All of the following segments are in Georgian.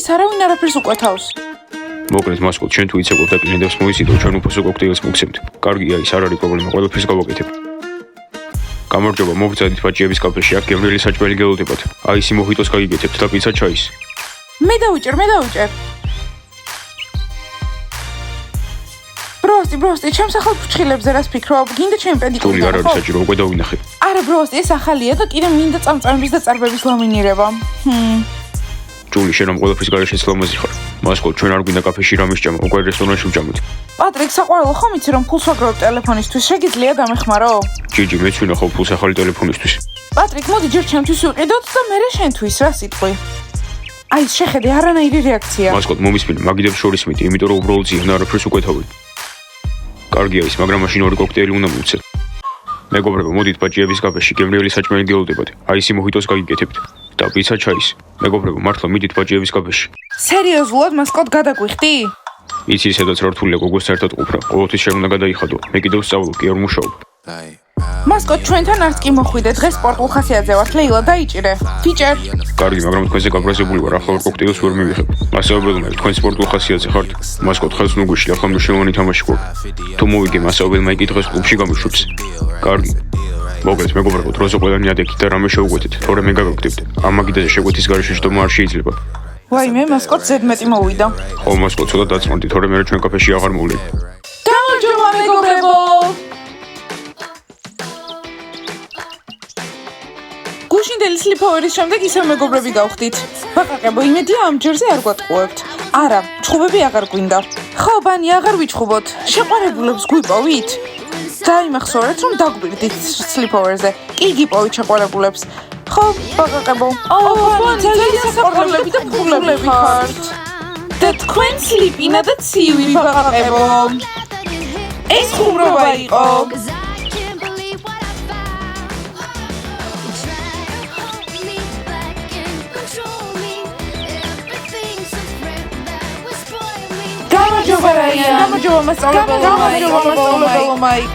ის არავინ არაფერს უკვეთავს. მოკლედ მასკოთ, შენ თუ იცეკვებ და კლინედებს მოიციდო, ჩვენ უფასო კოქტეილს მოგცემთ. კარგია, ის არ არის პრობლემა, ყველაფერს გავაკეთებ. გამარჯობა, მოგწადით პაჭიების კაფეში, აქ გემრიელი საჭმელი გელოდებათ. აი ისი მოხიტოს გაიგეთებთ და პიცა ჩაის. მე დავიჭერ. ბროსტი, ჩემს ახალ ფუჩხილებზე რას ფიქრობ? გინდა ჩემი პედიკური არ არის საჭირო, უკვე დავინახე. არა ბროსტი, ეს ახალია და კიდე მინდა წამწამების და წარბების ლამინირება. ჯული, შენ ამ ყველაფრის გარეშე ლამაზი ხარ. მასკოთ, ჩვენ არ გვინდა კაფეში რამის ჭამა, უკვე რესტორანში ვჭამთ. პატრიკ, საყვარელო ხომ იცი რომ ფულს ვაგროვებ ტელეფონისთვის, შეგიძლია დამეხმარო? ჯიჯი, მეც ვინახავ ფულს ახალი ტელეფონისთვის. პატრიკ, მოდი ჯერ ჩემთვის ვიყიდოთ და მერე შენთვის, რა სიტყვი? აი, შეხედე, არანაირი რეაქცია. მასკოთ, მომისმინე, მაგიდებს შორის მიდი, იმიტომ რომ უბრალოდ ზიანა არაფერს უკვეთავი. კარგია ის, მაგრამ მაშინ ორი კოქტეილი უნდა მივცეთ. მეგობრებო, მოდით პაჭიების კაფეში, გემრიელი საჭმელი გელოდებათ. აი ისი მოხიტოს გაიგეთებთ და პიცა ჩაის. მეგობრებო, მართლა მიდით პაჭიების კაფეში. სერიოზულად, მასკოთ, გადაგვიხდი? იცი, სადაც რართულია გოგოს ერთად ყოფნა. ყოველთვის შენ უნდა გადაიხადო. მე კიდევ სწავლობ, კი არ მუშაობ. მასკოთ, ჩვენთან არც კი მოხვიდე, დღეს სპორტულ ხასიათზე ვართ, ლეილა დაიჭირე. ფიჭერ. კარგი, მაგრამ თქვენზე გაბრაზებული ვარ, ახლა კოქტეილს ვერ მივიღებ. მასწავლებელმა, თქვენ სპორტულ ხასიათზე ხართ? მასკოთ, ხელს ნუ გვიშლი, ახლა მნიშვნელოვანი თამაში გვაქვს. თუ მოვიგე მასწავლებელმა იგი დღეს კლუბში გამიშვებს. კარგი. მოკლედ, მეგობრებო, დროზე ყველანი ადექით და რამე შევუკვეთეთ, თორე მე გაგაგდებთ. ამ მაგიდაზე შეკვეთის გარეშე შტომა არ შეიძლება. ვაიმე, მასკოთ ზედმეტი მოვიდა. ხო, მასკოთ, ცოტა დაწმუნდი, თორე მე ჩვენ კაფეში აღარ მოვლენ. გამარჯობა, მეგობრებო! გუშინდელი სლიპოვერის შემდეგ ისევ მეგობრები გავხდით. ბაყაყებო, იმედია ამ ჯერზე არ გვატყუებთ. არა, ჩხუბები აღარ გვინდა. ხო, ბანი, აღარ ვიჩხუბოთ. შეყვარებულებს გვიპოვით? დაიმახსოვრეთ, რომ დაგვირდით სლიპოვერზე. კი გიპოვით შეყვარებულებს. ხო, ბაყაყებო. ბანი, ძალიან საყვარლები და ფულები ხართ. და თქვენ სლიპინა და ცივი, ბაყაყებო. ეს ხუმრობა იყო. გამარჯობა რაია, გამარჯობა მასწავლებელო მაიკ.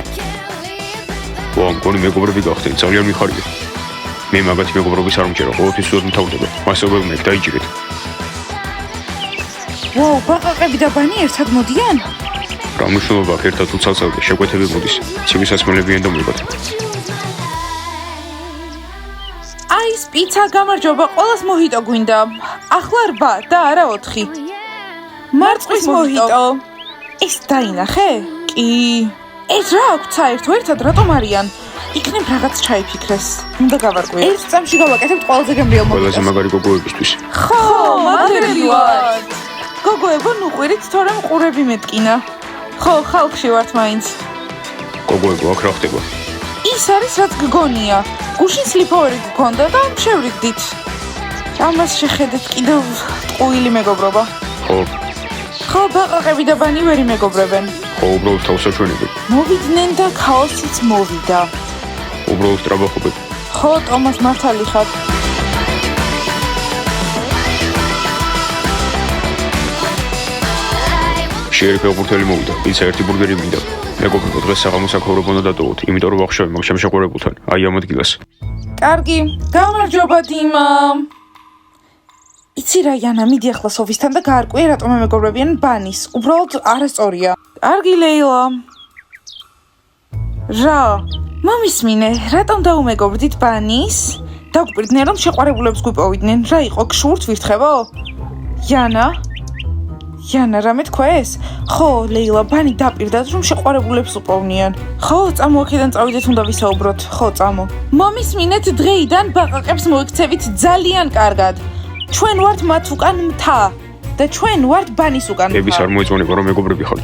მგონი მეგობრები გახდეთ, ძალიან მიხარია. მე მაგათი მეგობრობის არ მჭერო, ყოველთვის სულ მთავრდება. მასწავლებელმა იქ დაიჭირეთ. ვაუ, ბაყაყები და ბანი ერთად მოდიან? რა მნიშვნელობა აქვს ერთად თუ ცალ-ცალკე შეკვეთები მოდის. ცივი სასმელები ენდო მივიღოთ. აი ეს პიცა, გამარჯობა, ყველას მოჰიტო გვინდა. ახლა 8 და არა 4. მარწყვის მოჰიტო. ეს დაინახე? კი. ეს რა აქვს საერთო ერთად რატომ არიან? იქნებ რაღაც ჩაიფიქრეს. უნდა გავარკვიო. ერთ წამში გავაკეთებთ ყველაზე გემრიელ მოხდას. ყველაზე მაგარი გოგოებისთვის. ხო, მაგარი ვართ. გოგოებო, ნუ ყვირით, თორემ ყურები მეტკინა. ხო, ხალხში ვართ მაინც. გოგოებო, აქ რა ხდება? ის არის რაც გგონია. გუშინ სლიპოვერი გქონდა და შევრიგდით. ამას შეხედეთ კიდევ ტყუილი მეგობრობა. ხო, ბაყაყები და ბანი ვერ იმეგობრებენ. ხო, უბრალოდ თავსაჩვენები. მოვიდნენ და ქაოსიც მოვიდა. უბრალოდ ტრაბახობენ. ხო, ტომას მართალი ხარ. შეერი ფეხბურთელი მოვიდა, პიცა ერთი ბურგერი მინდა. მეგობრებო, დღეს საღამოს აქ უნდა დატოვოთ, იმიტომ რომ ვახშოვი მაგ შემშეყვარებულთან. აი ამ ადგილას. კარგი, გამარჯობა დიმა. იცი რა იანა, მიდი ახლა სოფისთან და გაარკვიე რატომ მეგობრებიან ბანის. უბრალოდ არასწორია. კარგი ლეილა. რა? მომისმინე, რატომ დაუმეგობრდით ბანის? დაგვირდნენ რომ შეყვარებულებს გვიპოვიდნენ. რა იყო, გშურთ ვირთხებო? იანა, რამე თქვეს? ხო, ლეილა, ბანი დაპირდათ რომ შეყვარებულებს უპოვნიან. ხო, წამო აქედან წავიდეთ, უნდა ვისაუბროთ. ხო, წამო. მომისმინეთ, დღეიდან ბაყაყებს მოიქცევით ძალიან კარგად. ჩვენ ვართ მათ უკან მთა და ჩვენ ვართ ბანის უკან მთა. ების არ მოიწონება რომ მეგობრები ხართ.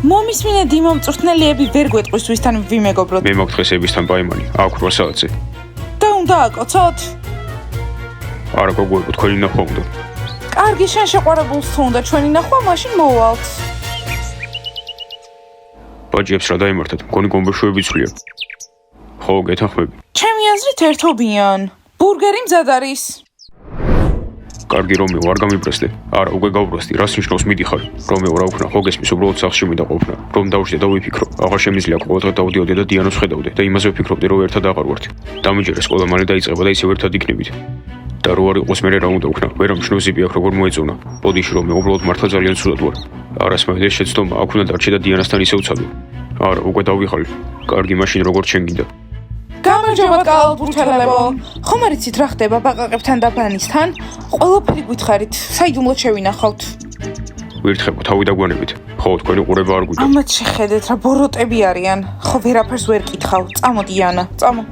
მომისმინე დიმო, მწვრთნელიები ვერ გვეტყვის ვისთან ვიმეგობროთ. მე მაქვს დღეს ებისთან პაემანი, აქ 8 საათზე. და უნდა აკოცოთ? არა, გოგოებო, თქვენი ნახვა უნდა. კარგი, შენ შეყვარებულს თუ უნდა ჩვენი ნახვა, მაშინ მოვალთ. ბაჭიებს რა დაიმართათ, მგონი გომბეშოები ცვლიან. ხო, გეთანხმები. ჩემი აზრით ერთობიან. ბურგერი მზად არის. კარგი, რომეო, არ გამიბრესდე. არა, უკვე გავბრასდი, რას ნიშნავს მიდიხარ? რომეო, რა უქნა, ხო გესმის, უბრალოდ სახლში მინდა ყოფნა. რომ დავშდე და ვიფიქრო. აღარ შემიძლია ყოველდღე დავდიოდე და დიანოს ხედავდე და იმაზე ვფიქრობდი, რომ ერთად აღარ ვართ. დამიჯერე სკოლა მალე დაიწყება და ისევ ერთად იქნებით. და რო არ იყოს მე რა უნდა ვქნა, ვერ ამჩნევზები აქ როგორ მოეწონა. ბოდიში რომ მე უბრალოდ მართლა ძალიან ცუდად ვარ. არასმაიდეს შეცდომა აქ უნდა დარჩე და დიანასთან ისე ვცადო. არა, უკვე დავიხალე. კარგი, მაშინ როგორ ჩემ გინდა. გამარჯობა კალათბურთელებო. ხომ არ იცით რა ხდება ბაყაყებთან და ბანისთან? ყველაფერი გითხარით, საიდუმლოდ შევინახავთ. ვირთხებო თავი დაგვანებით. ხო, თქვენი ყურება არ გვიჭირთ. ამათ შეხედეთ რა ბოროტები არიან. ხო ვერაფერს ვერ კითხავ. წამოდი ანა, წამო.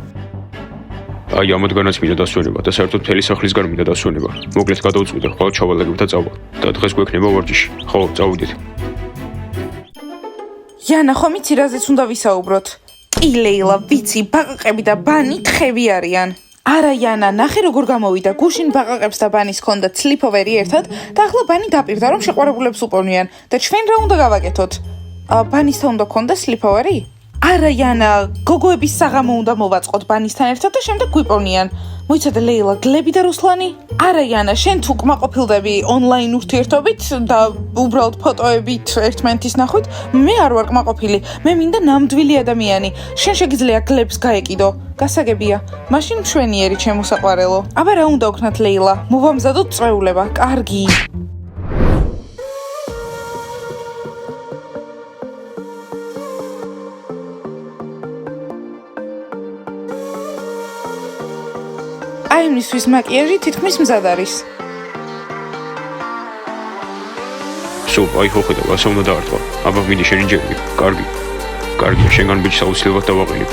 აი ამათგანაც მინდა დასვენება და საერთოდ მთელი სახლისგან მინდა დასვენება. მოკლედ გადავწყვიტე, ხოლმე ჩავალაგებ და წავალ. და დღეს გვექნება ვარჯიში. ხო, წავიდეთ. იანა, ხომ იცი რაზეც უნდა ვისაუბროთ? კი ლეილა, ვიცი, ბაყაყები და ბანი თხევი არიან. არა იანა, ნახე როგორ გამოვიდა. გუშინ ბაყაყებს და ბანის ჰქონდათ სლიპოვერი ერთად და ახლა ბანი დაპირდა რომ შეყვარებულებს უპოვნიან და ჩვენ რა უნდა გავაკეთოთ? ბანისთან უნდა გქონდა სლიპოვერი? არა იანა, გოგოების საღამო უნდა მოვაწყოთ ბანისთან ერთად და შემდეგ გვიპოვნიან. მოიცადე ლეილა, გლები და რუსლანი? არა იანა, შენ თუ კმაყოფილდები ონლაინ ურთიერთობით და უბრალოდ ფოტოებით ერთმანეთის ნახვით, მე არ ვარ კმაყოფილი. მე მინდა ნამდვილი ადამიანი. შენ შეგიძლია გლებს გაეკიდო. გასაგებია, მაშინ მშვენიერი ჩემო საყვარელო. აბა რა უნდა ვქნათ ლეილა? მოვამზადოთ წვეულება. კარგი. აი მისთვის მაკიაჟი თითქმის მზად არის. სულ აი ხო ხედავ, ასე უნდა დაარტყო. აბა მინდი შენი ჯერგი. კარგი. კარგია, შენგან ბიჭს აუცილებლად დავაყენებ.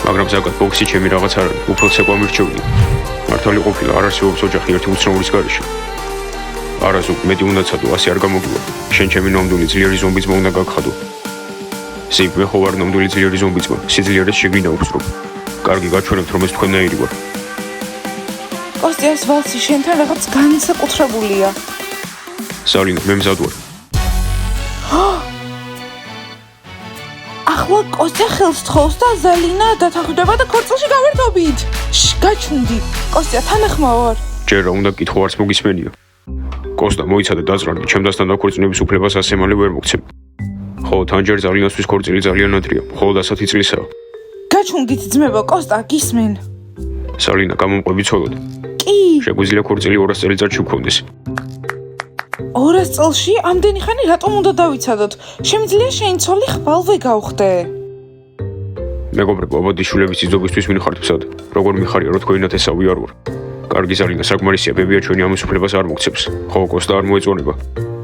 მაგრამ ზოგადად ბოქსი ჩემი რაღაც არ არის, უფრო ცეკვა მირჩევდი. მართალი ყოფილა, არ არსებობს ოჯახი ერთი უცნაურის გარეშე. არა ზოგ, მეტი უნდა ცადო, ასე არ გამოგივა. შენ ჩემი ნამდვილი ძლიერი ზომბიძმა უნდა გაგხადო. ზიგ, მე ხო ვარ ნამდვილი ძლიერი ზომბიძმა, სიძლიერეს შეგვინდა უცნობ. კარგი, გაჩვენებთ რომ ეს თქვენნაირი ვარ. კოსტიას ვალსი შენთან რაღაც განსაკუთრებულია. სალინა, მე მზად ვარ. ახლა კოსტია ხელს თხოვს და ზალინა დათანხმდება და ქორწილში გავერთობით. გაჩუნდი. კოსტია თანახმა ვარ. ჯერ რა უნდა გკითხო, არც მოგისმენია. კოსტა, მოიცადე დაზრალი, ჩემთან დაქორწინების უფლებას ასე მალე ვერ მოგცემ. ხო, თან ჯერ ზალინასთვის ქორწილი ძალიან ადრეა, მხოლოდ 10 წლისაა. გაჩუნდით ძმებო, კოსტა, გისმენ. სალინა, გამომყვები ცოლად. კი. შეგვიძლია ქორწილი 200 წელიწადში გქონდეს. 200 წელში ამდენი ხანი რატომ უნდა დავიცადოთ? შემიძლია შენი ცოლი ხვალვე გავხდე. მეგობრებო, აბადიშვილების იძობისთვის ვინხარდებსად. როგორ მიხარია, რომ თქვენი ნათესავი არ ვარ. კარგი ზალინა, საკმარისია, ბებია ჩვენი ამის უფლებას არ მოგცემს. ხო, კოსტა არ მოეწონება.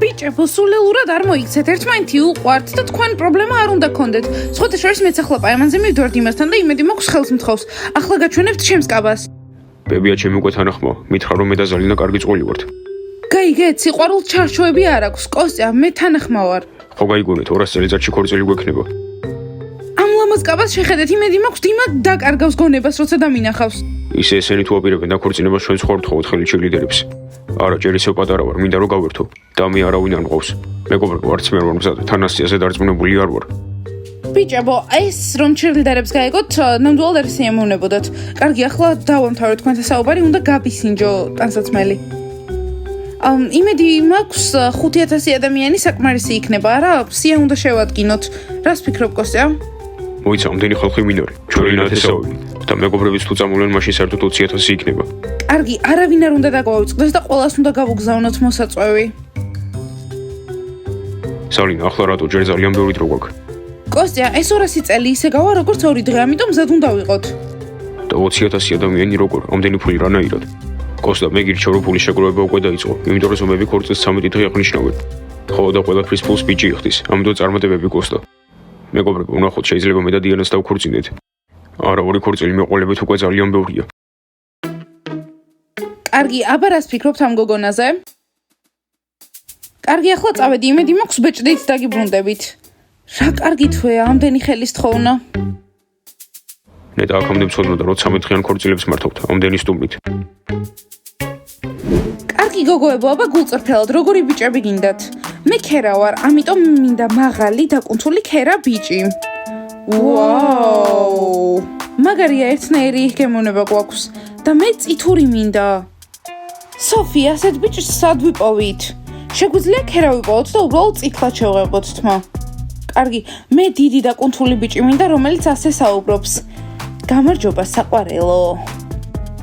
ბიჭებო, სულელურად არ მოიქცეთ, ერთმანეთი უყვართ და თქვენ პრობლემა არ უნდა გქონდეთ. სხვათა შორის მეც ახლა პაემანზე მივდივართ იმასთან და იმედი მაქვს ხელს მთხოვს. ახლა გაჩვენებთ ჩემს კაბას. ბებია ჩემი უკვე თანახმაა, მითხრა რომ მე და ზალინა კარგი წყვილი ვართ. გაიგეთ, სიყვარულ ჩარჩოები არ აქვს, კოსტია, მე თანახმა ვარ. ხო გაიგონეთ, 200 წელიწადში ქორწილი გვექნება. ამ ლამაზ კაბას შეხედეთ, იმედი მაქვს დიმა დაკარგავს გონებას, როცა დამინახავს. ისე ესენი თუ აპირებენ დაქორწინებას ჩვენს ხარ ვთხოვოთ ხელიჩი ლიდერებს. არა, ჯერ ისევ პატარა ვარ, მინდა რომ გავერთო და მე არავინ არ მყავს. მეგობრებო, არც მე არ ვარ მზად, თან ასიაზე დარწმუნებული არ ვარ. ბიჭებო, ეს რომ ჩერლიდერებს გაიგოთ, ნამდვილად არ ისიამოვნებოდათ. კარგი, ახლა დავამთავრეთ თქვენთან საუბარი, უნდა გაბისინჯო ტანსაცმელი. იმედი მაქვს 5000 ადამიანი საკმარისი იქნება, არა? სია უნდა შევადგინოთ. რას ფიქრობ, კოსტია? მოიცა, ამდენი ხალხი მინარი, ჩვენი ნათესავები და მეგობრებიც თუ წამოვლენ, მაშინ საერთოდ 20000 იქნება. კარგი, არავინ არ უნდა დაგვაუწყდეს და ყველას უნდა გავუგზავნოთ მოსაწვევი. სალინა, ახლა რატო ჯერ ძალიან ბევრი დრო გვაქვს? კოსტია, ეს 200 წელი ისე გავა, როგორც 2 დღე, ამიტომ მზად უნდა ვიყოთ. და 20000 ადამიანი როგორ, ამდენი ფული რანაირად? კოსტა, მე გირჩევ რომ ფულის შეგროვება უკვე დაიწყო, იმიტომ რომ ზომები ქორწილს 13 დღე აღნიშნავენ. ხო და ყველაფრის ფულს ბიჭი იხდის, ამიტომ წარმატებები კოსტა. მეგობრებო, ვნახოთ, შეიძლება მე და დიანას დავქორწინდეთ. არა, ორი ქორწილი მეყოლებით უკვე ძალიან ბევრია. კარგი, აბა რას ფიქრობთ ამ გოგონაზე? კარგი, ახლა წავედი, იმედი მაქვს ბეჭდით დაგიბრუნდებით. რა კარგი თვეა, ამდენი ხელის თხოვნა. ნეტა აქამდე მცოდნოდა, რომ 13 დღიან ქორწილებს მართავთ, ამდენი სტუმრით. კარგი გოგოებო, აბა გულწრფელად, როგორი ბიჭები გინდათ? მე ქერა ვარ, ამიტომ მინდა მაღალი დაკუნთული ქერა ბიჭი. ვაუ! მაგარია, ერთნაირი გემოვნება გვაქვს და მე წითური მინდა. სოფია, ასეთ ბიჭს სად ვიპოვით? შეგვიძლია ქერა ვიპოვოთ და უბრალოდ წითლად შევღებოთ თმა. კარგი, მე დიდი დაკუნთული ბიჭი მინდა, რომელიც ასე საუბრობს. გამარჯობა, საყვარელო.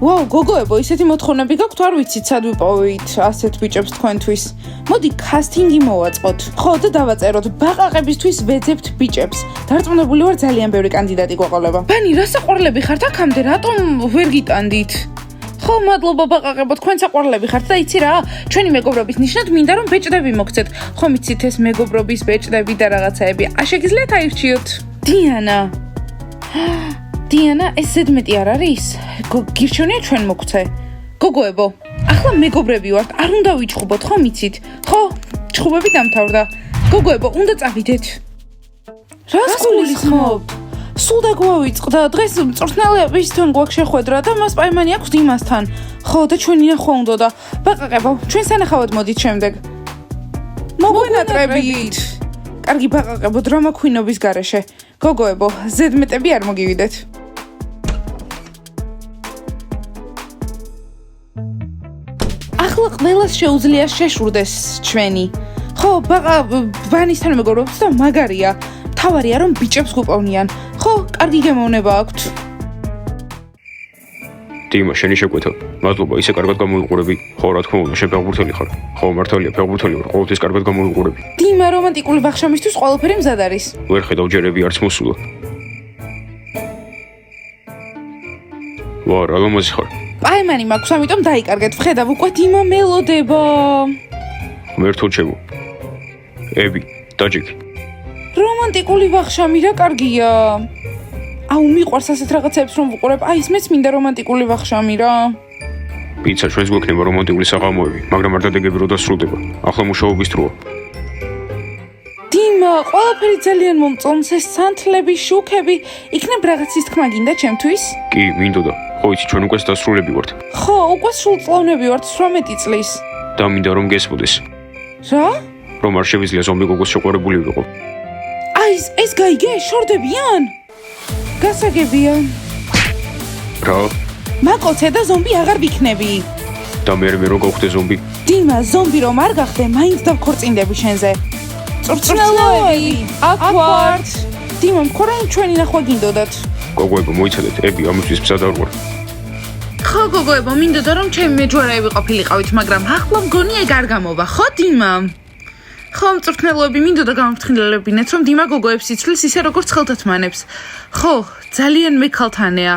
ვაუ, გოგოებო, ისეთი მოთხოვნები გაქვთ, არ ვიცით, სად ვიპოვით ასეთ ბიჭებს თქვენთვის. მოდი, კასტინგი მოვაწყოთ. ხო, და დავაწეროთ, ბაყაყებისთვის ვეძებთ ბიჭებს. დარწმუნებული ვარ, ძალიან ბევრი კანდიდატი გვაყოლება. ბანი, რა საყვარლები ხართ აქამდე, რატომ ვერ გიტანდით? ხო, მადლობა ბაყაყებო, თქვენ საყვარლები ხართ და იცი რა, ჩვენი მეგობრობის ნიშნად მინდა რომ ბეჭდები მოგცეთ. ხომ იცით ეს მეგობრობის ბეჭდები და რაღაცაები. შეგიძლიათ აირჩიოთ. დიანა, ეს ზედმეტი არ არის? გირჩევნია ჩვენ მოგცე. გოგოებო, ახლა მეგობრები ვართ, არ უნდა ვიჭხუბოთ, ხომ იცით? ხო, ჭხუბები დამთავრდა. გოგოებო, უნდა წავიდეთ. რას გულისხმობთ? სულ დაგვავიწყდა, დღეს მწვრთნელების თან გვაქვს შეხვედრა და მას პაემანი აქვს დიმასთან. ხო, და ჩვენი ნახვა უნდოდა. ბაყაყებო, ჩვენ სანახავად მოდით შემდეგ. მოგვენატრებით. კარგი ბაყაყებო, დრამა ქვინობის გარეშე. გოგოებო, ზედმეტები არ მოგივიდეთ. ახლა ყველას შეუძლია შეშურდეს ჩვენი. ხო, ბანისთან მეგობრობს და მაგარია. თავარია რომ ბიჭებს გვპოვნიან. ხო, კარგი გემოვნება აქვთ. დიმა, შენი შეკვეთა. მადლობა, ისე კარგად გამოიყურები. ხო, რა თქმა უნდა, შენ ფეხბურთელი ხარ. ხო, მართალია, ფეხბურთელი ვარ, ყოველთვის კარგად გამოიყურები. დიმა, რომანტიკული ბაღშამისთვის ყველაფერი მზად არის. ვერ ხედავ ჯერები არც მოსულა. ვა, რა ლამაზი ხარ. პაემანი მაქვს, ამიტომ დაიკარგეთ. ვხედავ, უკვე დიმა მელოდება. მერთო ჩემო. ები, დაჯექი. რომანტიკული ბაღშამი რა კარგია. აუ, მიყვარს ასეთ რაღაცებს რომ ვუყურებ. აი, ისმეც მინდა რომანტიკული ბაღშამი რა. პიცა ჩვენს გვექნება რომანტიკული საღამოები, მაგრამ არ დადეგები რო დასრულდება. ახლა მუშაობის დროა. დიმა, ყველაფერი ძალიან მომწონს, ეს სანთლები, შუქები, იქნებ რაღაცის თქმა გინდა ჩემთვის? კი, მინდოდა. ხო, იცი, ჩვენ უკვე დასრულები ვართ. ხო, უკვე სრულწლოვნები ვართ, 18 წლის. და მინდა რომ გესმოდეს, რა? რომ არ შევიძლია ზომბი გოგოს შეყვარებული ვიყო. აი, ეს გაიგე, შორდებიან? გასაგებია. რა? მაკოცე და ზომბი აღარ ვიქნები. და მე რო გავხდე ზომბი? დიმა, ზომბი რომ არ გახდე, მაინც დავქორწინდები შენზე. წვრთნელოები, აქ ვართ. დიმა, მქო რომ ჩვენი ნახვა გინდოდათ. გოგოებო, მოიცადეთ, ები, ამისთვის მზად არ ვარ. ხო, გოგოებო, მინდოდა რომ ჩემი მეჯვარეები ყოფილიყავით, მაგრამ ახლა მგონი ეგ არ გამოვა, ხო, დიმა? ხო, მწვრთნელოები, მინდოდა გამოფრთხილებინეთ, რომ დიმა გოგოებს იცვლის ისე როგორც ხელთათმანებს. ხო, ძალიან მექალთანეა,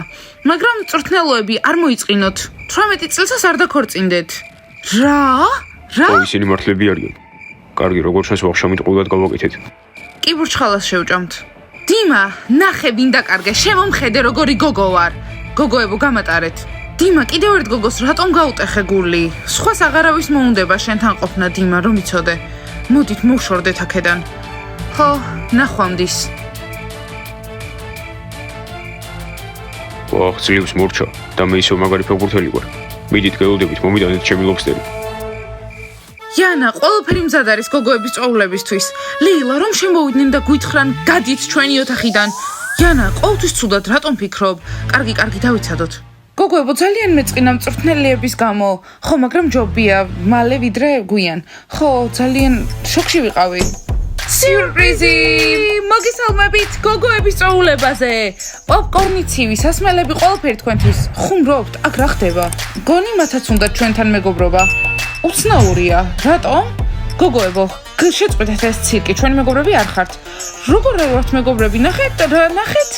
მაგრამ მწვრთნელოები, არ მოიწყინოთ. 18 წელსაც არ დაქორწინდეთ. რა? ხო, ისინი მართლები არიან. კარგი, როგორც ჩვენს ვახშამით ყოველდღე გავაკეთეთ. კი ბურჩხალას შევჭამთ. დიმა, ნახე ვინ დაკარგე, შემომხედე როგორი გოგო ვარ. გოგოებო, გამატარეთ. დიმა, კიდევ ერთ გოგოს რატომ გაუტეხე გული? სხვას აღარავის მოუნდება შენთან ყოფნა, დიმა, რომ იცოდე. მოდით მოვშორდეთ აქედან. ხო, ნახვამდის. ვახ, ძლივს მორჩა და მე ისევ მაგარი ფეხბურთელი ვარ. მიდით გელოდებით, მომიტანეთ ჩემი ლობსტერი.იანა, ყველაფერი მზად არის გოგოების წვეულებისთვის. ლეილა, რომ შემოვიდნენ და გვითხრან, გადით ჩვენი ოთახიდან.იანა, ყოველთვის ცუდად, რატომ ფიქრობ? კარგი, დავიცადოთ. გოგოებო, ძალიან მეწყინა მწვრთნელების გამო. ხო, მაგრამ ჯობია, მალე ვიდრე გვიან. ხო, ძალიან შოქში ვიყავი. სიურპრიზი! მოგესალმებით გოგოების წვეულებაზე. პოპკორნი, ცივი, სასმელები, ყველაფერი თქვენთვის. ხუმრობთ, აქ რა ხდება? გონი მათაც უნდა ჩვენთან მეგობრობა. უცნაურია. რატომ? გოგოებო, შეწყვეტეთ ეს ცირკი, ჩვენი მეგობრები არ ხართ. როგორ ვართ მეგობრები? ნახეთ.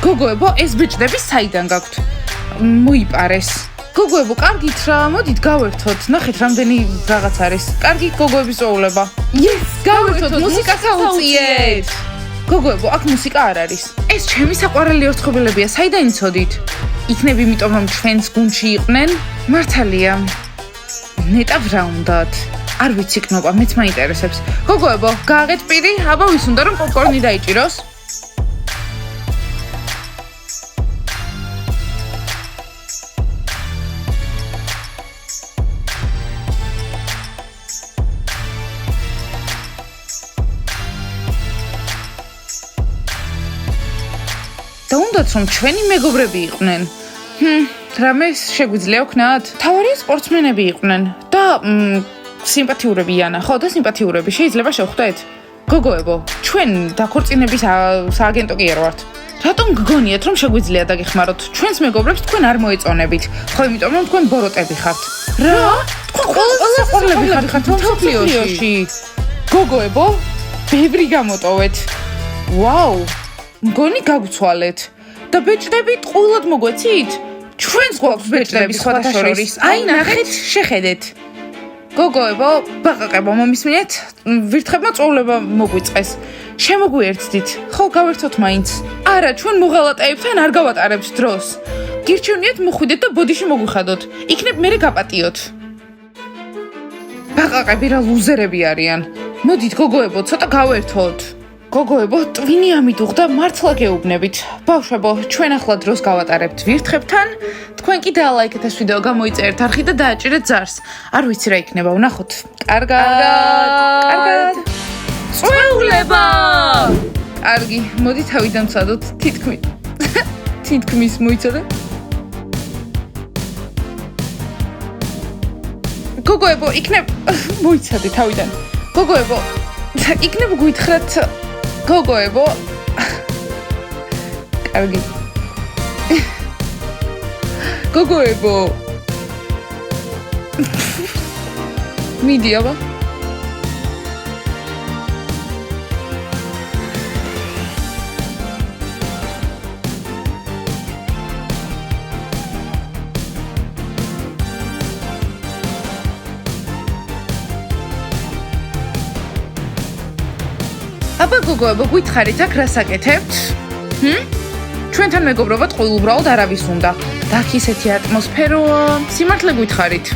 გოგოებო, ეს ბიჭდები საიდან გაქვთ? მოიპარეს. გოგოებო, კარგით რა, მოდით გავერთოთ. ნახეთ, რამდენი რაღაც არის. კარგი გოგოების წვეულება. გავერთოთ, მუსიკას აუწიეთ. გოგოებო, აქ მუსიკა არ არის. ეს ჩემი საყვარელი ორცხობილებია, საიდან იცოდით? იქნებ იმიტომ, რომ ჩვენს გუნდში იყვნენ? მართალია. ნეტა რა უნდათ? არ ვიცი კნოპა, მეც მაინტერესებს. გოგოებო, გააღეთ პირი, აბა ვის უნდა რომ პოპკორნი დაიჭიროს? და უნდათ რომ ჩვენი მეგობრები იყვნენ. რამე შეგვიძლია ვქნათ? თავარია სპორტსმენები იყვნენ და სიმპათიურები იანა, ხო და სიმპათიურები შეიძლება შევხვდეთ? გოგოებო, ჩვენ დაქორწინების სააგენტო კი არ ვართ. რატომ გგონიათ, რომ შეგვიძლია დაგეხმაროთ? ჩვენს მეგობრებს თქვენ არ მოეწონებით. ხო, იმიტომ რომ თქვენ ბოროტები ხართ. რა? თქვენ ყველა საყვარლები ხართ მსოფლიოში. გოგოებო, ბევრი გამოტოვეთ. ვაუ! მგონი გაგცვალეთ. და ბეჭდები ტყუილად მოგვეცით? ჩვენს გვაქვს ბეჭდები სხვათა შორის. აი ნახეთ, შეხედეთ. გოგოებო, ბაყაყებო, მომისმინეთ? ვირთხებმა წოვლება მოგვიწყეს. შემოგვიერთდით. ხო, გავერთოთ მაინც. არა, ჩვენ მოღალატეებთან არ გავატარებთ დროს. გირჩევნიათ მოხვიდეთ და ბოდიში მოგვიხადოთ. იქნებ მერე გაპატიოთ. ბაყაყები რა ლუზერები არიან. მოდით, გოგოებო, ცოტა გავერთოთ. გოგოებო, ტვინი ამიდუღდა, მართლა გეუბნებით. ბავშვებო, ჩვენ ახლა დროს გავატარებთ ვირთხებთან. თქვენ კი დაალაიქეთ ეს ვიდეო, გამოიწერეთ არხი და დააჭირეთ ზარს. არ ვიცი რა იქნება, ვნახოთ. კარგად. წვეულება! კარგი, მოდი თავიდან ვცადოთ, თითქმის მოიცადე. გოგოებო, იქნებ მოიცადე თავიდან. გოგოებო, იქნებ გვითხრათ გოგოებო. კარგი. გოგოებო. მიდი აბა. აბა გოგოებო, გითხარით აქ რას აკეთებთ? ჩვენთან მეგობრობა ტყუილ უბრალოდ არავის უნდა. და აქ ისეთი ატმოსფეროა, სიმართლე გითხარით.